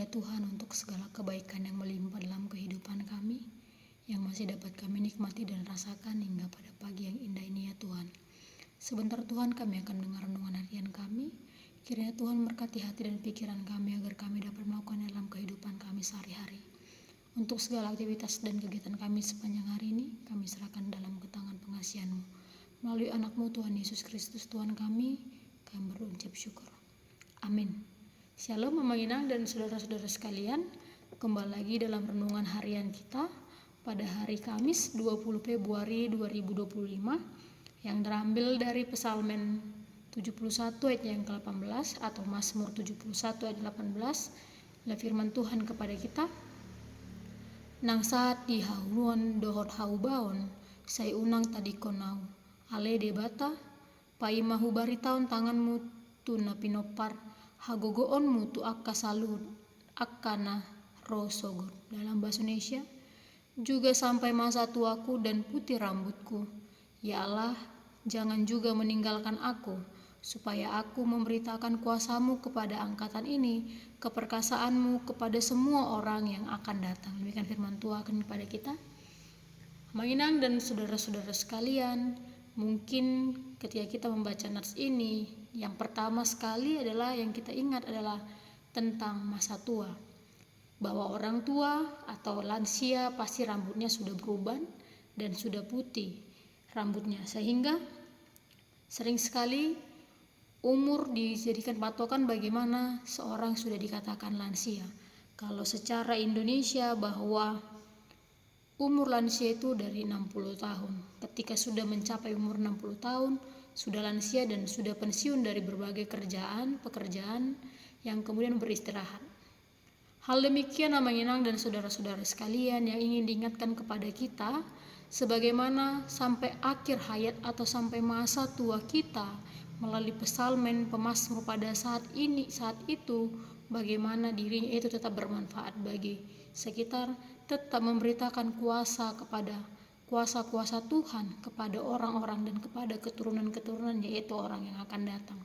Tuhan untuk segala kebaikan yang melimpah dalam kehidupan kami, yang masih dapat kami nikmati dan rasakan hingga pada pagi yang indah ini ya Tuhan. Sebentar Tuhan kami akan dengar renungan harian kami. Kiranya Tuhan berkati hati dan pikiran kami agar kami dapat melakukan dalam kehidupan kami sehari-hari. Untuk segala aktivitas dan kegiatan kami sepanjang hari ini, kami serahkan dalam tangan pengasihan-Mu. Melalui anak-Mu Tuhan Yesus Kristus Tuhan kami berucap syukur. Amin. Shalom Mama Inang dan saudara-saudara sekalian, kembali lagi dalam renungan harian kita pada hari Kamis 20 Februari 2025 yang terambil dari Psalmen 71 ayat yang ke-18 atau Mazmur 71 ayat 18. Adalah firman Tuhan kepada kita. Nang saat di hauluan dohot haubaon, say unang tadi konau, ale debata, pai mahu baritaon tanganmu tu napinopar, hagogoonmu tu akka salud, akkana rosogur. Dalam bahasa Indonesia, juga sampai masa tuaku dan putih rambutku. Ya Allah, jangan juga meninggalkan aku, supaya aku memberitakan kuasamu kepada angkatan ini, keperkasaanmu kepada semua orang yang akan datang. Demikian firman Tuhan kepada kita. Mainang dan saudara-saudara sekalian, mungkin ketika kita membaca nats ini, yang pertama sekali adalah yang kita ingat adalah tentang masa tua. Bahwa orang tua atau lansia pasti rambutnya sudah beruban dan sudah putih rambutnya. Sehingga sering sekali umur dijadikan patokan bagaimana seorang sudah dikatakan lansia. Kalau secara Indonesia bahwa umur lansia itu dari 60 tahun. Ketika sudah mencapai umur 60 tahun, sudah lansia dan sudah pensiun dari berbagai pekerjaan yang kemudian beristirahat. Hal demikian Mama Inang dan saudara-saudara sekalian yang ingin diingatkan kepada kita, sebagaimana sampai akhir hayat atau sampai masa tua kita melalui psalmen pemazmur pada saat itu, bagaimana dirinya itu tetap bermanfaat bagi sekitar, tetap memberitakan kuasa Tuhan kepada orang-orang dan kepada keturunan-keturunan, yaitu orang yang akan datang.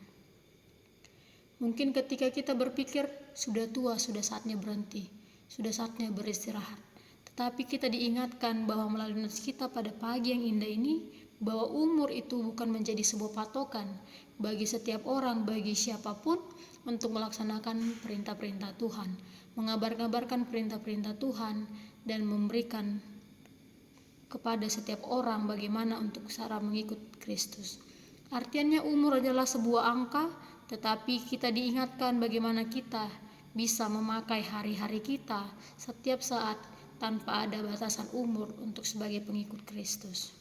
Mungkin ketika kita berpikir sudah tua, sudah saatnya berhenti, sudah saatnya beristirahat. Tetapi kita diingatkan bahwa melalui nats kita pada pagi yang indah ini, bahwa umur itu bukan menjadi sebuah patokan bagi setiap orang, bagi siapapun untuk melaksanakan perintah-perintah Tuhan, mengabarkan perintah-perintah Tuhan dan memberikan kepada setiap orang bagaimana untuk cara mengikut Kristus. Artinya umur adalah sebuah angka, tetapi kita diingatkan bagaimana kita bisa memakai hari-hari kita setiap saat tanpa ada batasan umur untuk sebagai pengikut Kristus.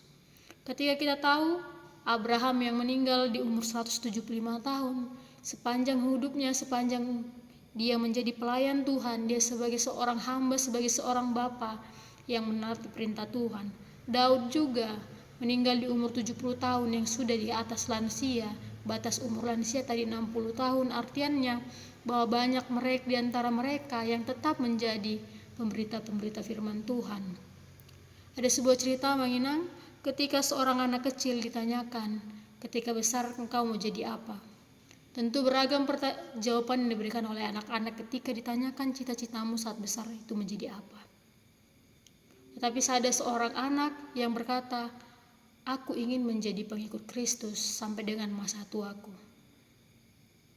Ketika kita tahu Abraham yang meninggal di umur 175 tahun, sepanjang hidupnya, sepanjang dia menjadi pelayan Tuhan, dia sebagai seorang hamba, sebagai seorang bapa yang menaati perintah Tuhan. Daud juga meninggal di umur 70 tahun yang sudah di atas lansia. Batas umur lansia tadi 60 tahun, artinya bahwa banyak mereka di antara mereka yang tetap menjadi pemberita-pemberita firman Tuhan. Ada sebuah cerita Manginang, ketika seorang anak kecil ditanyakan, ketika besar engkau mau jadi apa? Tentu beragam jawaban yang diberikan oleh anak-anak ketika ditanyakan cita-citamu saat besar itu menjadi apa. Tetapi ada seorang anak yang berkata, aku ingin menjadi pengikut Kristus sampai dengan masa tuaku.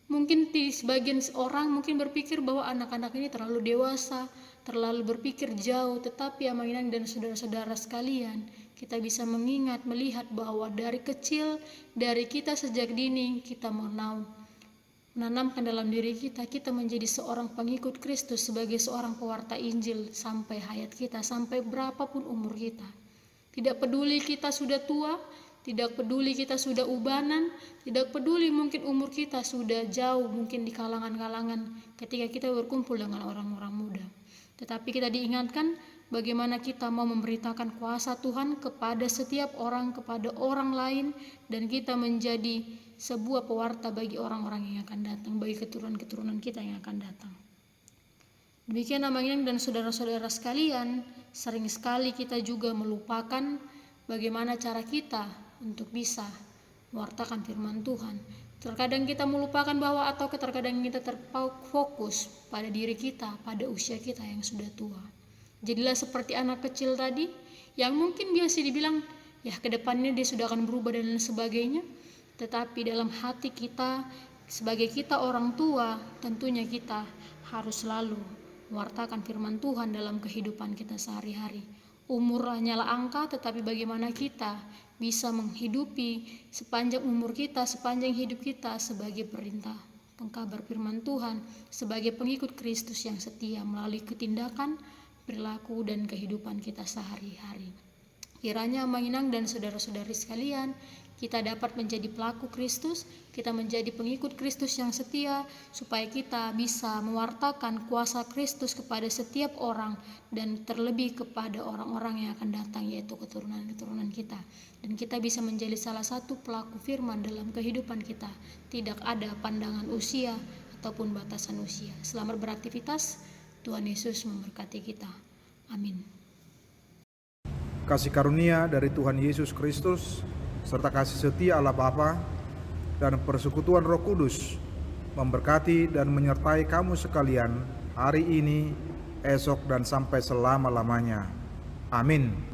Mungkin di sebagian orang mungkin berpikir bahwa anak-anak ini terlalu dewasa, terlalu berpikir jauh, tetapi Mama Inang dan saudara-saudara sekalian, kita bisa melihat bahwa dari kecil, dari kita sejak dini, kita menanamkan dalam diri kita menjadi seorang pengikut Kristus sebagai seorang pewarta Injil sampai hayat kita, sampai berapapun umur kita. Tidak peduli kita sudah tua, tidak peduli kita sudah ubanan, tidak peduli mungkin umur kita sudah jauh, mungkin di kalangan-kalangan ketika kita berkumpul dengan orang-orang muda. Tetapi kita diingatkan bagaimana kita mau memberitakan kuasa Tuhan kepada setiap orang, kepada orang lain, dan kita menjadi sebuah pewarta bagi orang-orang yang akan datang, bagi keturunan-keturunan kita yang akan datang. Demikian namanya dan saudara-saudara sekalian, sering sekali kita juga melupakan bagaimana cara kita untuk bisa mewartakan firman Tuhan. Terkadang kita melupakan bahwa atau terkadang kita terfokus pada diri kita, pada usia kita yang sudah tua. Jadilah seperti anak kecil tadi yang mungkin biasa dibilang, ya kedepannya dia sudah akan berubah dan lain sebagainya. Tetapi dalam hati kita, sebagai kita orang tua, tentunya kita harus selalu mewartakan firman Tuhan dalam kehidupan kita sehari-hari. Umur hanyalah angka, tetapi bagaimana kita bisa menghidupi sepanjang umur kita, sepanjang hidup kita sebagai perintah pengkabar firman Tuhan, sebagai pengikut Kristus yang setia melalui ketindakan, perilaku, dan kehidupan kita sehari-hari. Kiranya Mainang dan saudara-saudari sekalian, kita dapat menjadi pelaku Kristus, kita menjadi pengikut Kristus yang setia, supaya kita bisa mewartakan kuasa Kristus kepada setiap orang dan terlebih kepada orang-orang yang akan datang, yaitu keturunan-keturunan kita. Dan kita bisa menjadi salah satu pelaku firman dalam kehidupan kita. Tidak ada pandangan usia ataupun batasan usia. Selamat beraktivitas, Tuhan Yesus memberkati kita. Amin. Kasih karunia dari Tuhan Yesus Kristus serta kasih setia Allah Bapa dan persekutuan Roh Kudus memberkati dan menyertai kamu sekalian hari ini, esok, dan sampai selama-lamanya. Amin.